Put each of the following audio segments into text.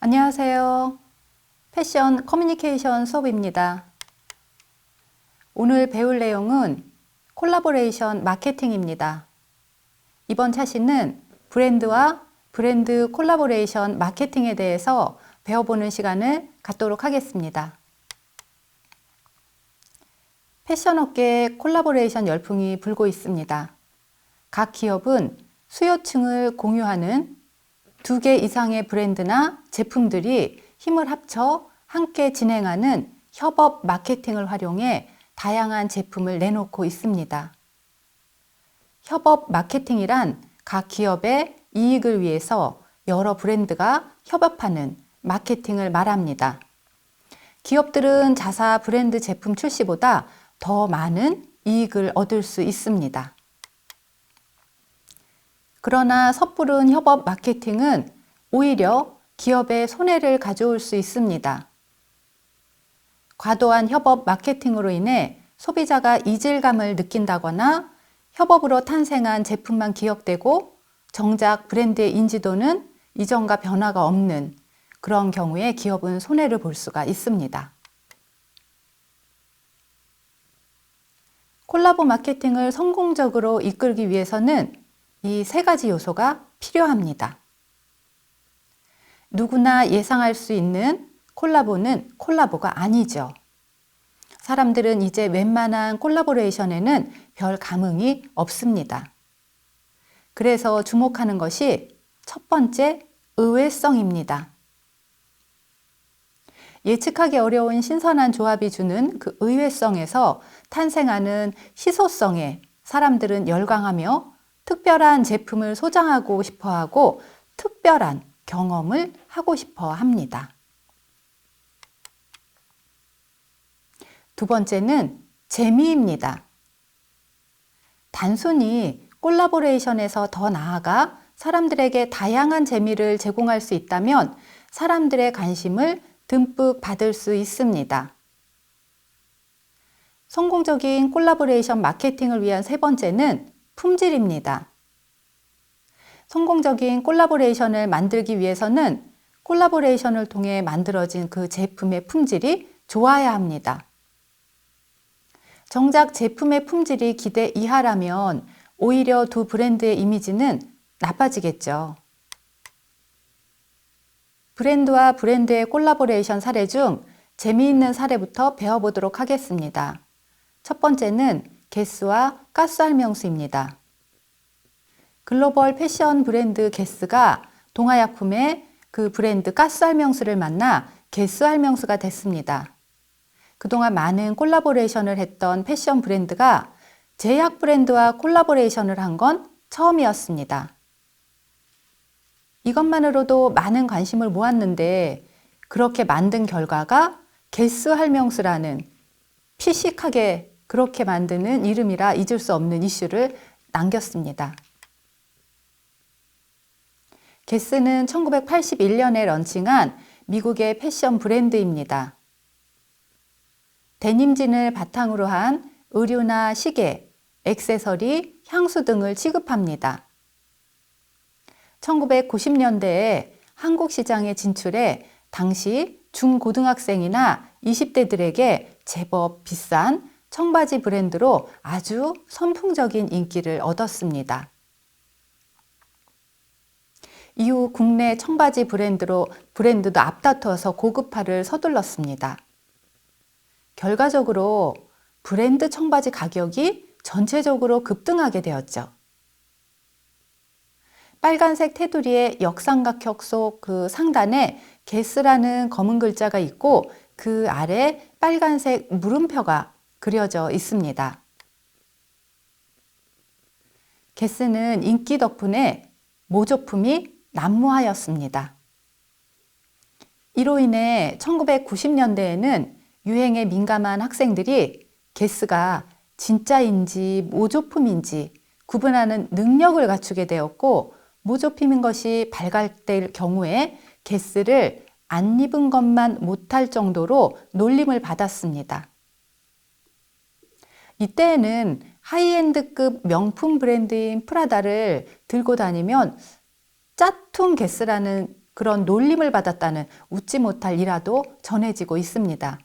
안녕하세요. 패션 커뮤니케이션 수업입니다. 오늘 배울 내용은 콜라보레이션 마케팅입니다. 이번 차시는 브랜드와 브랜드 콜라보레이션 마케팅에 대해서 배워보는 시간을 갖도록 하겠습니다. 패션업계에 콜라보레이션 열풍이 불고 있습니다. 각 기업은 수요층을 공유하는 2개 이상의 브랜드나 제품들이 힘을 합쳐 함께 진행하는 협업 마케팅을 활용해 다양한 제품을 내놓고 있습니다. 협업 마케팅이란 각 기업의 이익을 위해서 여러 브랜드가 협업하는 마케팅을 말합니다. 기업들은 자사 브랜드 제품 출시보다 더 많은 이익을 얻을 수 있습니다. 그러나 섣부른 협업 마케팅은 오히려 기업의 손해를 가져올 수 있습니다. 과도한 협업 마케팅으로 인해 소비자가 이질감을 느낀다거나 협업으로 탄생한 제품만 기억되고 정작 브랜드의 인지도는 이전과 변화가 없는 그런 경우에 기업은 손해를 볼 수가 있습니다. 콜라보 마케팅을 성공적으로 이끌기 위해서는 이 3가지 요소가 필요합니다. 누구나 예상할 수 있는 콜라보는 콜라보가 아니죠. 사람들은 이제 웬만한 콜라보레이션에는 별 감흥이 없습니다. 그래서 주목하는 것이 첫 번째, 의외성입니다. 예측하기 어려운 신선한 조합이 주는 그 의외성에서 탄생하는 희소성에 사람들은 열광하며 특별한 제품을 소장하고 싶어 하고 특별한 경험을 하고 싶어 합니다. 두 번째는 재미입니다. 단순히 콜라보레이션에서 더 나아가 사람들에게 다양한 재미를 제공할 수 있다면 사람들의 관심을 듬뿍 받을 수 있습니다. 성공적인 콜라보레이션 마케팅을 위한 3번째는 품질입니다. 성공적인 콜라보레이션을 만들기 위해서는 콜라보레이션을 통해 만들어진 그 제품의 품질이 좋아야 합니다. 정작 제품의 품질이 기대 이하라면 오히려 두 브랜드의 이미지는 나빠지겠죠. 브랜드와 브랜드의 콜라보레이션 사례 중 재미있는 사례부터 배워보도록 하겠습니다. 첫 번째는 게스와 가스알명수입니다. 글로벌 패션 브랜드 게스가 동화약품의 그 브랜드 가스알명수를 만나 게스알명수가 됐습니다. 그동안 많은 콜라보레이션을 했던 패션 브랜드가 제약 브랜드와 콜라보레이션을 한 건 처음이었습니다. 이것만으로도 많은 관심을 모았는데 그렇게 만든 결과가 게스알명수라는 피식하게 그렇게 만드는 이름이라 잊을 수 없는 이슈를 남겼습니다. 게스는 1981년에 런칭한 미국의 패션 브랜드입니다. 데님진을 바탕으로 한 의류나 시계, 액세서리, 향수 등을 취급합니다. 1990년대에 한국 시장에 진출해 당시 중고등학생이나 20대들에게 제법 비싼 청바지 브랜드로 아주 선풍적인 인기를 얻었습니다. 이후 국내 청바지 브랜드도 앞다퉈서 고급화를 서둘렀습니다. 결과적으로 브랜드 청바지 가격이 전체적으로 급등하게 되었죠. 빨간색 테두리의 역삼각형 속 그 상단에 게스라는 검은 글자가 있고 그 아래 빨간색 물음표가 그려져 있습니다. 게스는 인기 덕분에 모조품이 난무하였습니다. 이로 인해 1990년대에는 유행에 민감한 학생들이 게스가 진짜인지 모조품인지 구분하는 능력을 갖추게 되었고 모조품인 것이 발각될 경우에 게스를 안 입은 것만 못할 정도로 놀림을 받았습니다. 이때에는 하이엔드급 명품 브랜드인 프라다를 들고 다니면 짜퉁 게스라는 그런 놀림을 받았다는 웃지 못할 일화도 전해지고 있습니다.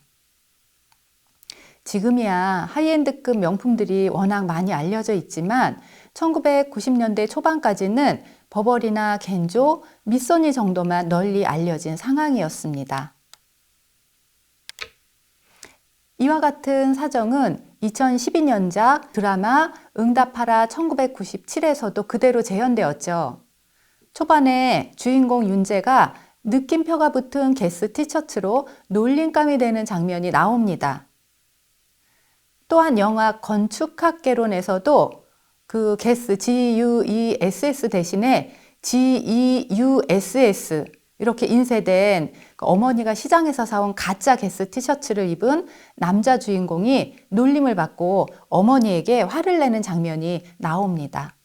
지금이야 하이엔드급 명품들이 워낙 많이 알려져 있지만 1990년대 초반까지는 버버리나 겐조, 미소니 정도만 널리 알려진 상황이었습니다. 이와 같은 사정은 2012년작 드라마 응답하라 1997에서도 그대로 재현되었죠. 초반에 주인공 윤재가 느낌표가 붙은 게스 티셔츠로 놀림감이 되는 장면이 나옵니다. 또한 영화 건축학개론에서도 그 게스 GUESS 대신에 GEUSS 이렇게 인쇄된 어머니가 시장에서 사온 가짜 게스 티셔츠를 입은 남자 주인공이 놀림을 받고 어머니에게 화를 내는 장면이 나옵니다.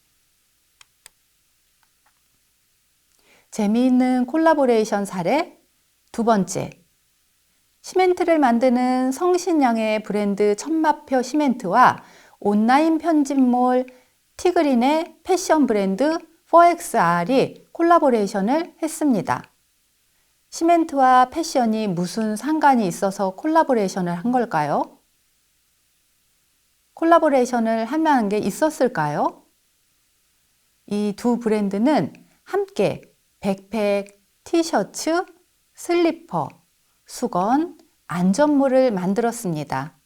재미있는 콜라보레이션 사례 두 번째, 시멘트를 만드는 성신양의 브랜드 천마표 시멘트와 온라인 편집몰 티그린의 패션 브랜드 4XR이 콜라보레이션을 했습니다. 시멘트와 패션이 무슨 상관이 있어서 콜라보레이션을 한 걸까요? 콜라보레이션을 할 만한 게 있었을까요? 이 두 브랜드는 함께 백팩, 티셔츠, 슬리퍼, 수건, 안전모를 만들었습니다.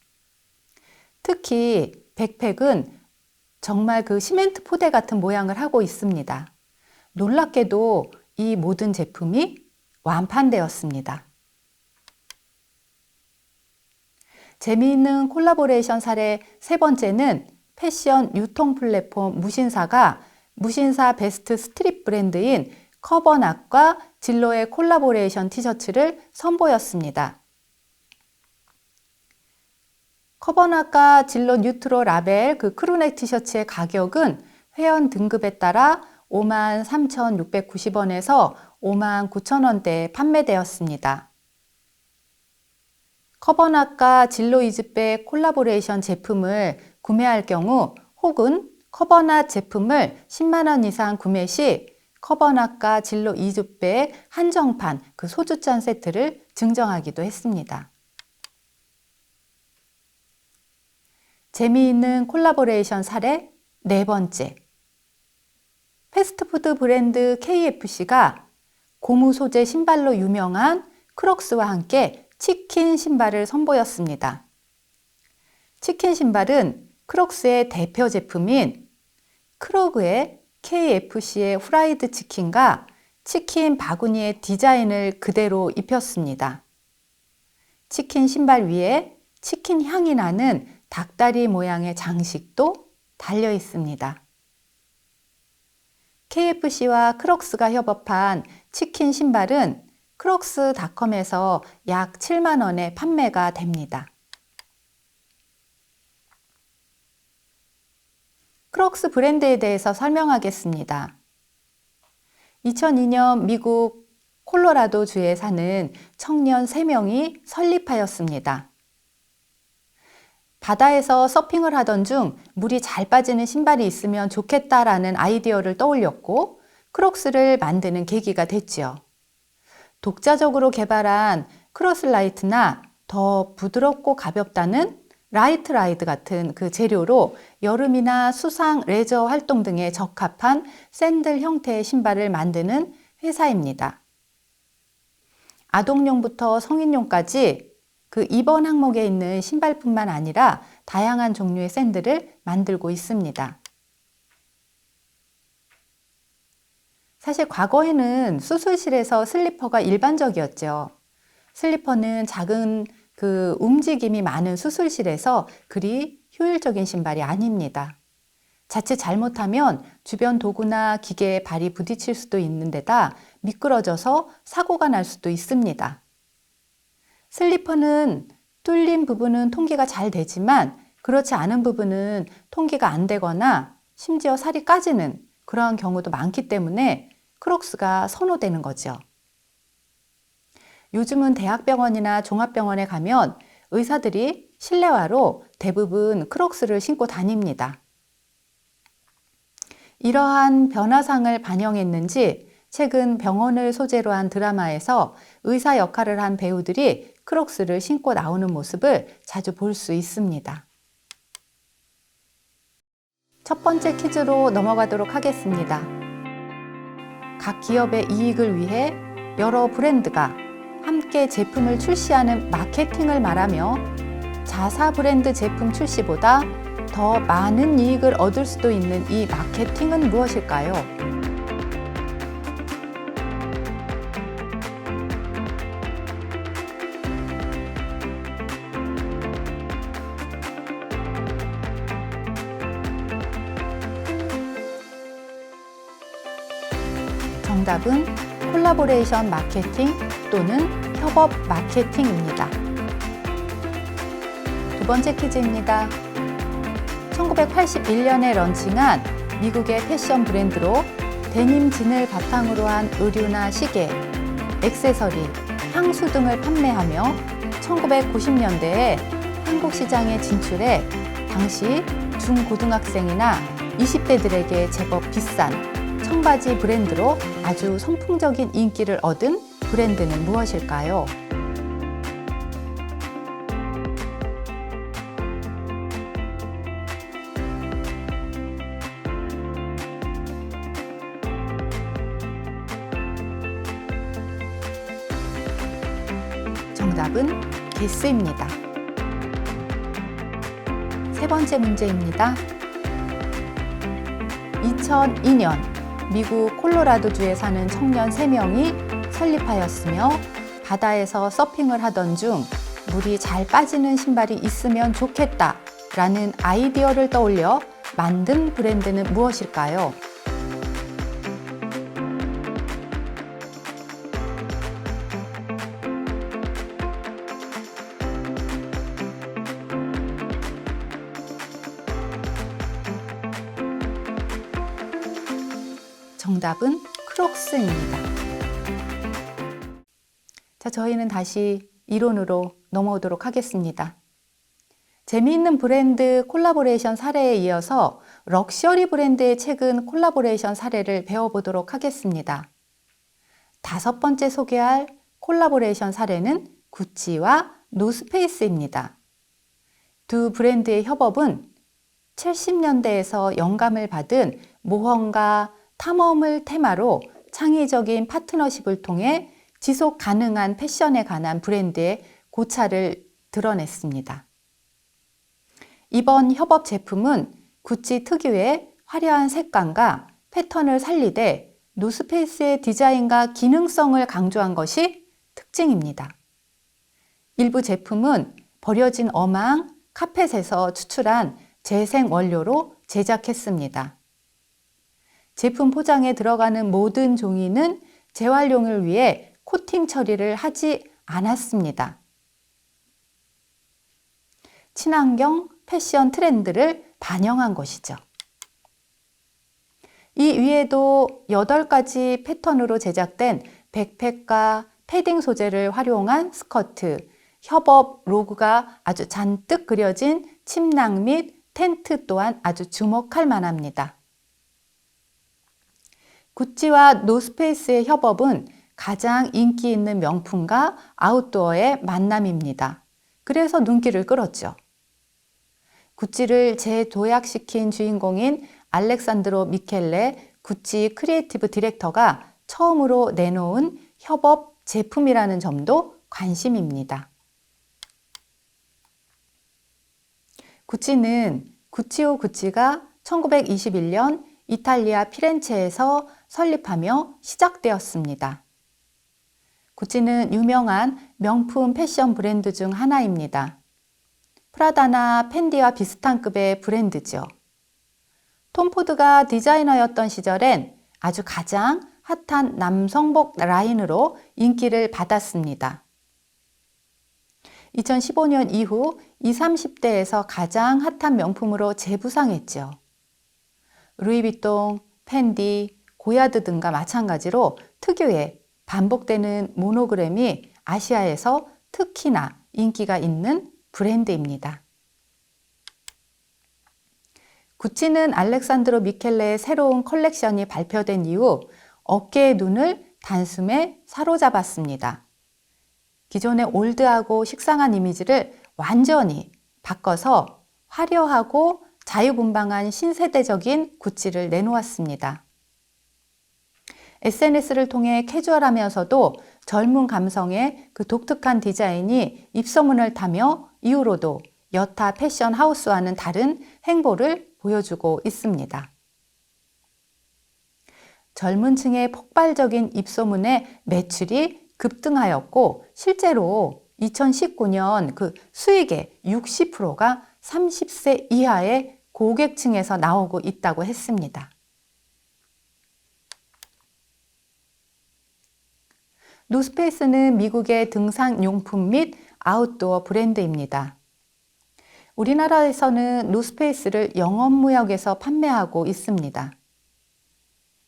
특히 백팩은 정말 그 시멘트 포대 같은 모양을 하고 있습니다. 놀랍게도 이 모든 제품이 완판되었습니다. 재미있는 콜라보레이션 사례 세 번째는 패션 유통 플랫폼 무신사가 무신사 베스트 스트릿 브랜드인 커버낫과 진로의 콜라보레이션 티셔츠를 선보였습니다. 커버낫과 진로 뉴트로 라벨 그 크루넥 티셔츠의 가격은 회원 등급에 따라 53,690원에서 59,000원대에 판매되었습니다. 커버낫과 진로 이즈백 콜라보레이션 제품을 구매할 경우 혹은 커버낫 제품을 10만원 이상 구매 시 커버낫과 진로 이즈백 한정판 그 소주잔 세트를 증정하기도 했습니다. 재미있는 콜라보레이션 사례 네 번째, 패스트푸드 브랜드 KFC가 고무 소재 신발로 유명한 크록스와 함께 치킨 신발을 선보였습니다. 치킨 신발은 크록스의 대표 제품인 크로그의 KFC의 후라이드 치킨과 치킨 바구니의 디자인을 그대로 입혔습니다. 치킨 신발 위에 치킨 향이 나는 닭다리 모양의 장식도 달려 있습니다. KFC와 크록스가 협업한 치킨 신발은 크록스닷컴에서 약 7만 원에 판매가 됩니다. 크록스 브랜드에 대해서 설명하겠습니다. 2002년 미국 콜로라도주에 사는 청년 3명이 설립하였습니다. 바다에서 서핑을 하던 중 물이 잘 빠지는 신발이 있으면 좋겠다라는 아이디어를 떠올렸고 크록스를 만드는 계기가 됐지요. 독자적으로 개발한 크로스라이트나 더 부드럽고 가볍다는 라이트라이드 같은 그 재료로 여름이나 수상, 레저 활동 등에 적합한 샌들 형태의 신발을 만드는 회사입니다. 아동용부터 성인용까지 그 입원 항목에 있는 신발뿐만 아니라 다양한 종류의 샌들을 만들고 있습니다. 사실 과거에는 수술실에서 슬리퍼가 일반적이었죠. 슬리퍼는 작은 그 움직임이 많은 수술실에서 그리 효율적인 신발이 아닙니다. 자칫 잘못하면 주변 도구나 기계에 발이 부딪힐 수도 있는 데다 미끄러져서 사고가 날 수도 있습니다. 슬리퍼는 뚫린 부분은 통기가 잘 되지만 그렇지 않은 부분은 통기가 안 되거나 심지어 살이 까지는 그러한 경우도 많기 때문에 크록스가 선호되는 거죠. 요즘은 대학병원이나 종합병원에 가면 의사들이 실내화로 대부분 크록스를 신고 다닙니다. 이러한 변화상을 반영했는지 최근 병원을 소재로 한 드라마에서 의사 역할을 한 배우들이 크록스를 신고 나오는 모습을 자주 볼 수 있습니다. 첫 번째 퀴즈로 넘어가도록 하겠습니다. 각 기업의 이익을 위해 여러 브랜드가 함께 제품을 출시하는 마케팅을 말하며 자사 브랜드 제품 출시보다 더 많은 이익을 얻을 수도 있는 이 마케팅은 무엇일까요? 정답은 콜라보레이션 마케팅 또는 협업 마케팅입니다. 두 번째 퀴즈입니다. 1981년에 런칭한 미국의 패션 브랜드로 데님 진을 바탕으로 한 의류나 시계, 액세서리, 향수 등을 판매하며 1990년대에 한국 시장에 진출해 당시 중고등학생이나 20대들에게 제법 비싼 청바지 브랜드로 아주 선풍적인 인기를 얻은 브랜드는 무엇일까요? 정답은 게스입니다. 세 번째 문제입니다. 2002년 미국 콜로라도주에 사는 청년 3명이 설립하였으며 바다에서 서핑을 하던 중 물이 잘 빠지는 신발이 있으면 좋겠다 라는 아이디어를 떠올려 만든 브랜드는 무엇일까요? 정답은 크록스입니다. 자, 저희는 다시 이론으로 넘어오도록 하겠습니다. 재미있는 브랜드 콜라보레이션 사례에 이어서 럭셔리 브랜드의 최근 콜라보레이션 사례를 배워보도록 하겠습니다. 다섯 번째 소개할 콜라보레이션 사례는 구찌와 노스페이스입니다. 두 브랜드의 협업은 70년대에서 영감을 받은 모험과 탐험을 테마로 창의적인 파트너십을 통해 지속 가능한 패션에 관한 브랜드의 고찰을 드러냈습니다. 이번 협업 제품은 구찌 특유의 화려한 색감과 패턴을 살리되 노스페이스의 디자인과 기능성을 강조한 것이 특징입니다. 일부 제품은 버려진 어망, 카펫에서 추출한 재생 원료로 제작했습니다. 제품 포장에 들어가는 모든 종이는 재활용을 위해 코팅 처리를 하지 않았습니다. 친환경 패션 트렌드를 반영한 것이죠. 이 위에도 8가지 패턴으로 제작된 백팩과 패딩 소재를 활용한 스커트, 협업 로고가 아주 잔뜩 그려진 침낭 및 텐트 또한 아주 주목할 만합니다. 구찌와 노스페이스의 협업은 가장 인기 있는 명품과 아웃도어의 만남입니다. 그래서 눈길을 끌었죠. 구찌를 재도약시킨 주인공인 알렉산드로 미켈레 구찌 크리에이티브 디렉터가 처음으로 내놓은 협업 제품이라는 점도 관심입니다. 구찌는 구찌오 구찌가 1921년 이탈리아 피렌체에서 설립하며 시작되었습니다. 구찌는 유명한 명품 패션 브랜드 중 하나입니다. 프라다나 펜디와 비슷한 급의 브랜드죠. 톰 포드가 디자이너였던 시절엔 아주 가장 핫한 남성복 라인으로 인기를 받았습니다. 2015년 이후 20, 30대에서 가장 핫한 명품으로 재부상했죠. 루이비통, 펜디, 고야드 등과 마찬가지로 특유의 반복되는 모노그램이 아시아에서 특히나 인기가 있는 브랜드입니다. 구찌는 알렉산드로 미켈레의 새로운 컬렉션이 발표된 이후 어깨의 눈을 단숨에 사로잡았습니다. 기존의 올드하고 식상한 이미지를 완전히 바꿔서 화려하고 자유분방한 신세대적인 구찌를 내놓았습니다. SNS를 통해 캐주얼하면서도 젊은 감성의 그 독특한 디자인이 입소문을 타며 이후로도 여타 패션 하우스와는 다른 행보를 보여주고 있습니다. 젊은 층의 폭발적인 입소문에 매출이 급등하였고 실제로 2019년 그 수익의 60%가 30세 이하의 고객층에서 나오고 있다고 했습니다. 노스페이스는 미국의 등산용품 및 아웃도어 브랜드입니다. 우리나라에서는 노스페이스를 영업무역에서 판매하고 있습니다.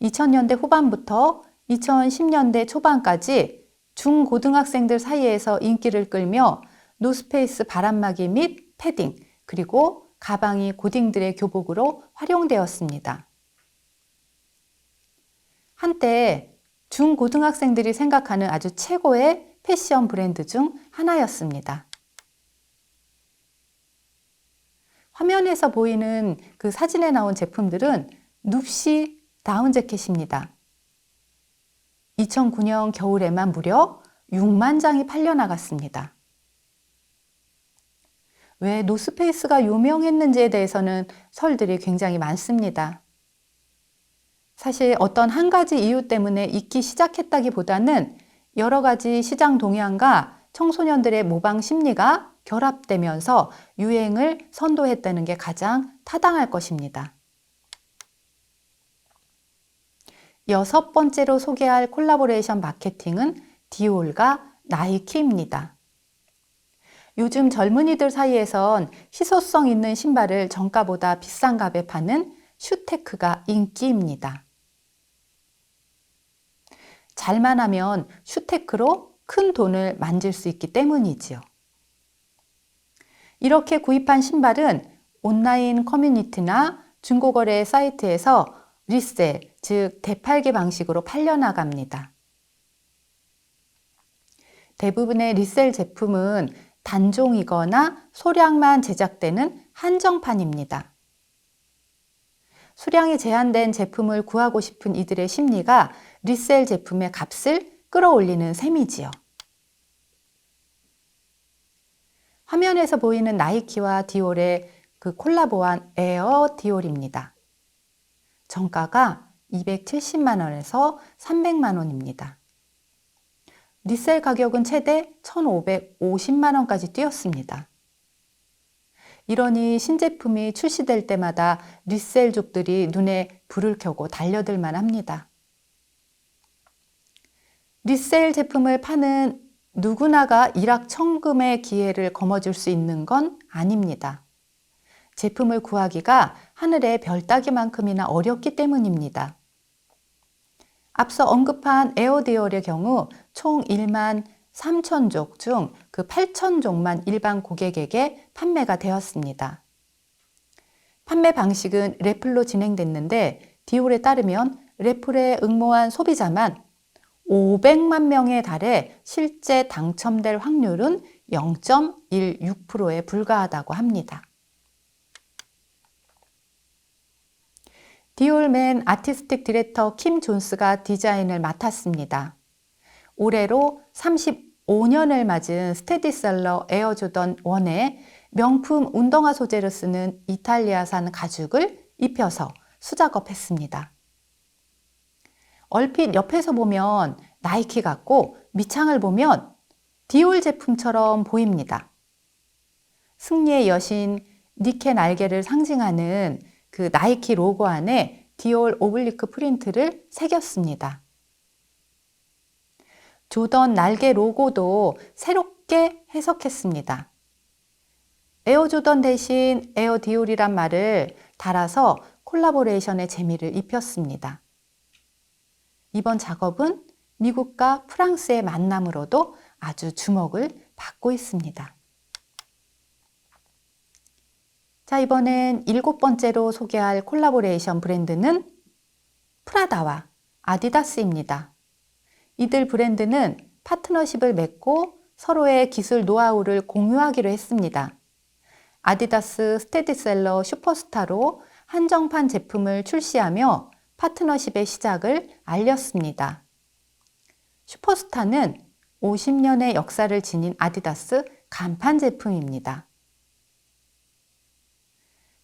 2000년대 후반부터 2010년대 초반까지 중고등학생들 사이에서 인기를 끌며 노스페이스 바람막이 및 패딩, 그리고 가방이 고딩들의 교복으로 활용되었습니다. 한때 중고등학생들이 생각하는 아주 최고의 패션 브랜드 중 하나였습니다. 화면에서 보이는 그 사진에 나온 제품들은 눕시 다운 재킷입니다. 2009년 겨울에만 무려 6만 장이 팔려나갔습니다. 왜 노스페이스가 유명했는지에 대해서는 설들이 굉장히 많습니다. 사실 어떤 한 가지 이유 때문에 잊기 시작했다기보다는 여러 가지 시장 동향과 청소년들의 모방 심리가 결합되면서 유행을 선도했다는 게 가장 타당할 것입니다. 6번째로 소개할 콜라보레이션 마케팅은 디올과 나이키입니다. 요즘 젊은이들 사이에선 희소성 있는 신발을 정가보다 비싼 값에 파는 슈테크가 인기입니다. 잘만 하면 슈테크로 큰 돈을 만질 수 있기 때문이지요. 이렇게 구입한 신발은 온라인 커뮤니티나 중고거래 사이트에서 리셀, 즉 되팔기 방식으로 팔려나갑니다. 대부분의 리셀 제품은 단종이거나 소량만 제작되는 한정판입니다. 수량이 제한된 제품을 구하고 싶은 이들의 심리가 리셀 제품의 값을 끌어올리는 셈이지요. 화면에서 보이는 나이키와 디올의 그 콜라보한 에어 디올입니다. 정가가 270만 원에서 300만 원입니다. 리셀 가격은 최대 1,550만 원까지 뛰었습니다. 이러니 신제품이 출시될 때마다 리셀족들이 눈에 불을 켜고 달려들 만합니다. 리셀 제품을 파는 누구나가 일확천금의 기회를 거머쥘 수 있는 건 아닙니다. 제품을 구하기가 하늘의 별 따기만큼이나 어렵기 때문입니다. 앞서 언급한 에어디올의 경우 총 1만 3천 족 중 그 8천 족만 일반 고객에게 판매가 되었습니다. 판매 방식은 래플로 진행됐는데 디올에 따르면 래플에 응모한 소비자만 500만 명에 달해 실제 당첨될 확률은 0.16%에 불과하다고 합니다. 디올맨 아티스틱 디렉터 킴 존스가 디자인을 맡았습니다. 올해로 35년을 맞은 스테디셀러 에어조던 1에 명품 운동화 소재로 쓰는 이탈리아산 가죽을 입혀서 수작업했습니다. 얼핏 옆에서 보면 나이키 같고 밑창을 보면 디올 제품처럼 보입니다. 승리의 여신 니케 날개를 상징하는 그 나이키 로고 안에 디올 오블리크 프린트를 새겼습니다. 조던 날개 로고도 새롭게 해석했습니다. 에어조던 대신 에어디올이란 말을 달아서 콜라보레이션의 재미를 입혔습니다. 이번 작업은 미국과 프랑스의 만남으로도 아주 주목을 받고 있습니다. 자, 이번엔 7번째로 소개할 콜라보레이션 브랜드는 프라다와 아디다스입니다. 이들 브랜드는 파트너십을 맺고 서로의 기술 노하우를 공유하기로 했습니다. 아디다스 스테디셀러 슈퍼스타로 한정판 제품을 출시하며 파트너십의 시작을 알렸습니다. 슈퍼스타는 50년의 역사를 지닌 아디다스 간판 제품입니다.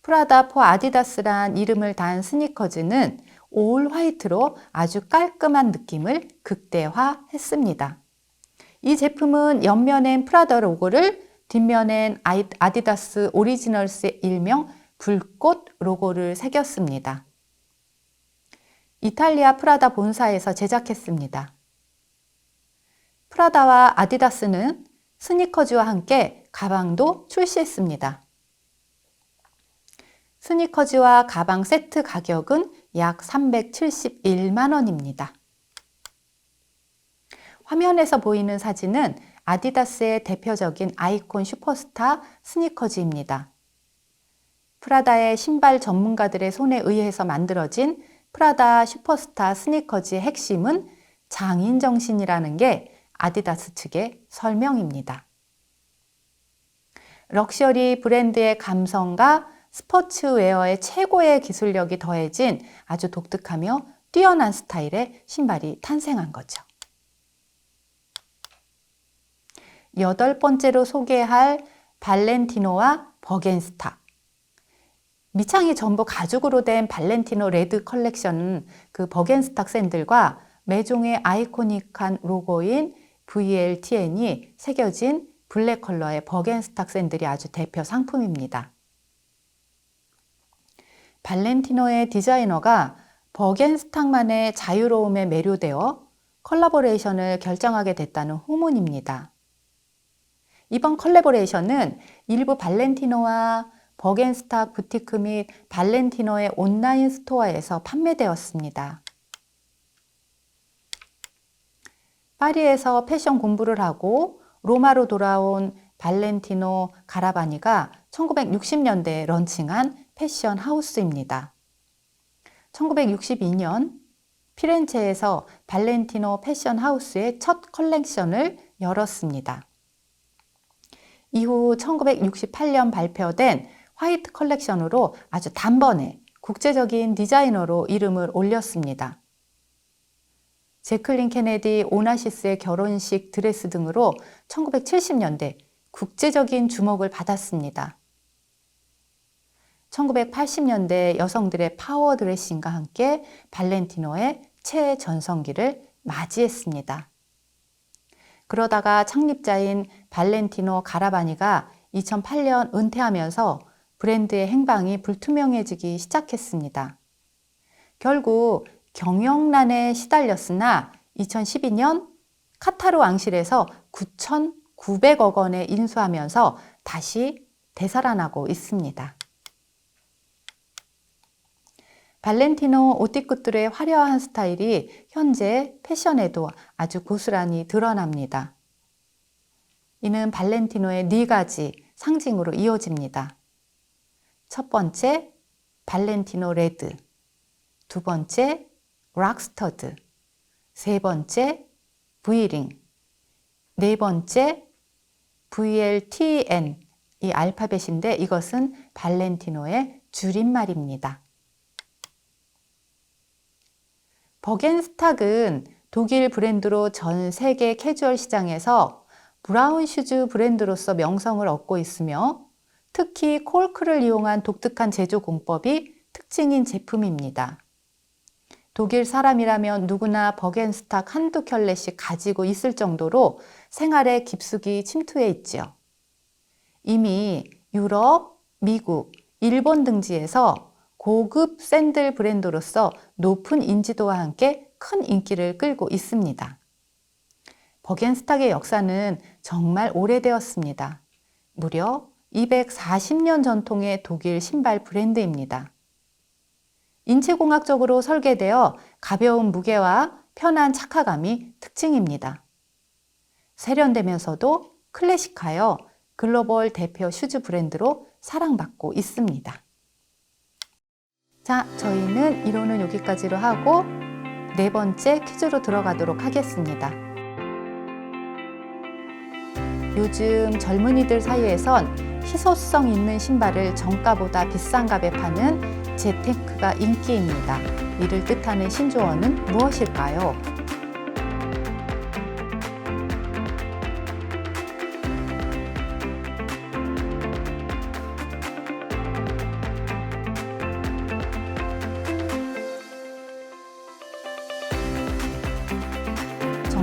프라다 포 아디다스란 이름을 단 스니커즈는 올 화이트로 아주 깔끔한 느낌을 극대화했습니다. 이 제품은 옆면엔 프라다 로고를, 뒷면엔 아디다스 오리지널스의 일명 불꽃 로고를 새겼습니다. 이탈리아 프라다 본사에서 제작했습니다. 프라다와 아디다스는 스니커즈와 함께 가방도 출시했습니다. 스니커즈와 가방 세트 가격은 약 371만 원입니다. 화면에서 보이는 사진은 아디다스의 대표적인 아이콘 슈퍼스타 스니커즈입니다. 프라다의 신발 전문가들의 손에 의해서 만들어진 프라다 슈퍼스타 스니커즈의 핵심은 장인 정신이라는 게 아디다스 측의 설명입니다. 럭셔리 브랜드의 감성과 스포츠웨어의 최고의 기술력이 더해진 아주 독특하며 뛰어난 스타일의 신발이 탄생한 거죠. 8번째로 소개할 발렌티노와 버겐스탁. 밑창이 전부 가죽으로 된 발렌티노 레드 컬렉션은 그 버겐스탁 샌들과 매종의 아이코닉한 로고인 VLTN이 새겨진 블랙 컬러의 버겐스탁 샌들이 아주 대표 상품입니다. 발렌티노의 디자이너가 버겐스탁만의 자유로움에 매료되어 컬래버레이션을 결정하게 됐다는 후문입니다. 이번 컬래버레이션은 일부 발렌티노와 버겐스탁 부티크 및 발렌티노의 온라인 스토어에서 판매되었습니다. 파리에서 패션 공부를 하고 로마로 돌아온 발렌티노 가라바니가 1960년대에 런칭한 패션 하우스입니다. 1962년 피렌체에서 발렌티노 패션 하우스의 첫 컬렉션을 열었습니다. 이후 1968년 발표된 화이트 컬렉션으로 아주 단번에 국제적인 디자이너로 이름을 올렸습니다. 제클린 케네디 오나시스의 결혼식 드레스 등으로 1970년대 국제적인 주목을 받았습니다. 1980년대 여성들의 파워 드레싱과 함께 발렌티노의 최전성기를 맞이했습니다. 그러다가 창립자인 발렌티노 가라바니가 2008년 은퇴하면서 브랜드의 행방이 불투명해지기 시작했습니다. 결국 경영난에 시달렸으나 2012년 카타르 왕실에서 9,900억 원에 인수하면서 다시 되살아나고 있습니다. 발렌티노 옷깃들의 화려한 스타일이 현재 패션에도 아주 고스란히 드러납니다. 이는 발렌티노의 4가지 상징으로 이어집니다. 첫 번째, 발렌티노 레드. 두 번째, 락스터드. 세 번째, V링. 네 번째, VLTN. 이 알파벳인데 이것은 발렌티노의 줄임말입니다. 버겐스탁은 독일 브랜드로 전 세계 캐주얼 시장에서 브라운 슈즈 브랜드로서 명성을 얻고 있으며 특히 콜크를 이용한 독특한 제조 공법이 특징인 제품입니다. 독일 사람이라면 누구나 버겐스탁 한두 켤레씩 가지고 있을 정도로 생활에 깊숙이 침투해 있지요. 이미 유럽, 미국, 일본 등지에서 고급 샌들 브랜드로서 높은 인지도와 함께 큰 인기를 끌고 있습니다. 버겐스탁의 역사는 정말 오래되었습니다. 무려 240년 전통의 독일 신발 브랜드입니다. 인체공학적으로 설계되어 가벼운 무게와 편한 착화감이 특징입니다. 세련되면서도 클래식하여 글로벌 대표 슈즈 브랜드로 사랑받고 있습니다. 자, 저희는 이론은 여기까지로 하고 네 번째 퀴즈로 들어가도록 하겠습니다. 요즘 젊은이들 사이에선 희소성 있는 신발을 정가보다 비싼 값에 파는 재테크가 인기입니다. 이를 뜻하는 신조어는 무엇일까요?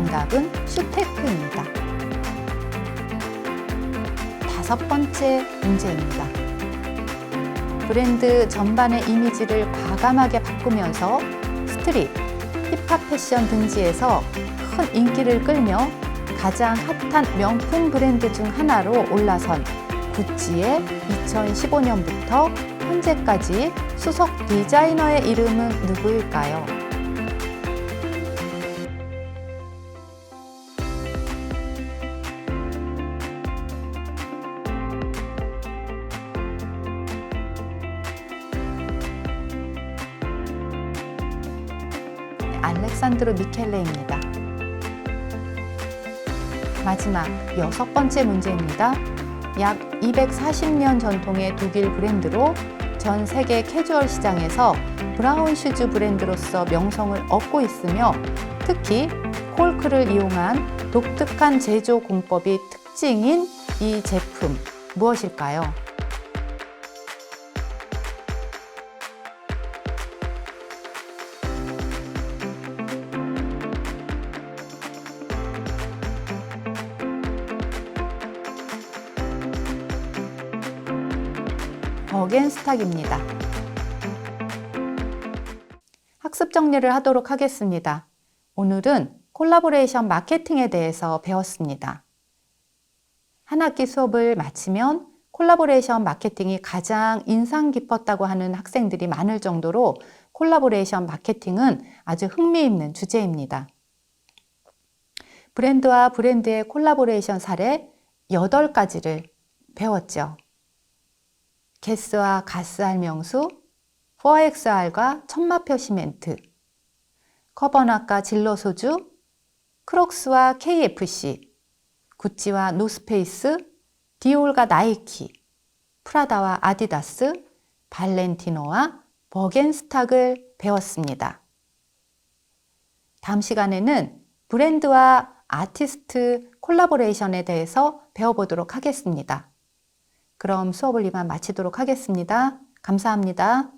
정답은 슈테크입니다. 다섯 번째 문제입니다. 브랜드 전반의 이미지를 과감하게 바꾸면서 스트릿, 힙합 패션 등지에서 큰 인기를 끌며 가장 핫한 명품 브랜드 중 하나로 올라선 구찌의 2015년부터 현재까지 수석 디자이너의 이름은 누구일까요? 알렉산드로 미켈레입니다. 마지막 여섯 번째 문제입니다. 약 240년 전통의 독일 브랜드로 전 세계 캐주얼 시장에서 브라운 슈즈 브랜드로서 명성을 얻고 있으며 특히 콜크를 이용한 독특한 제조 공법이 특징인 이 제품 무엇일까요? 버겐스탁입니다. 학습 정리를 하도록 하겠습니다. 오늘은 콜라보레이션 마케팅에 대해서 배웠습니다. 한 학기 수업을 마치면 콜라보레이션 마케팅이 가장 인상 깊었다고 하는 학생들이 많을 정도로 콜라보레이션 마케팅은 아주 흥미있는 주제입니다. 브랜드와 브랜드의 콜라보레이션 사례 8가지를 배웠죠. 게스와 가스알 명수, 4XR과 천마표 시멘트, 커버나과 진로소주, 크록스와 KFC, 구찌와 노스페이스, 디올과 나이키, 프라다와 아디다스, 발렌티노와 버겐스탁을 배웠습니다. 다음 시간에는 브랜드와 아티스트 콜라보레이션에 대해서 배워보도록 하겠습니다. 그럼 수업을 이만 마치도록 하겠습니다. 감사합니다.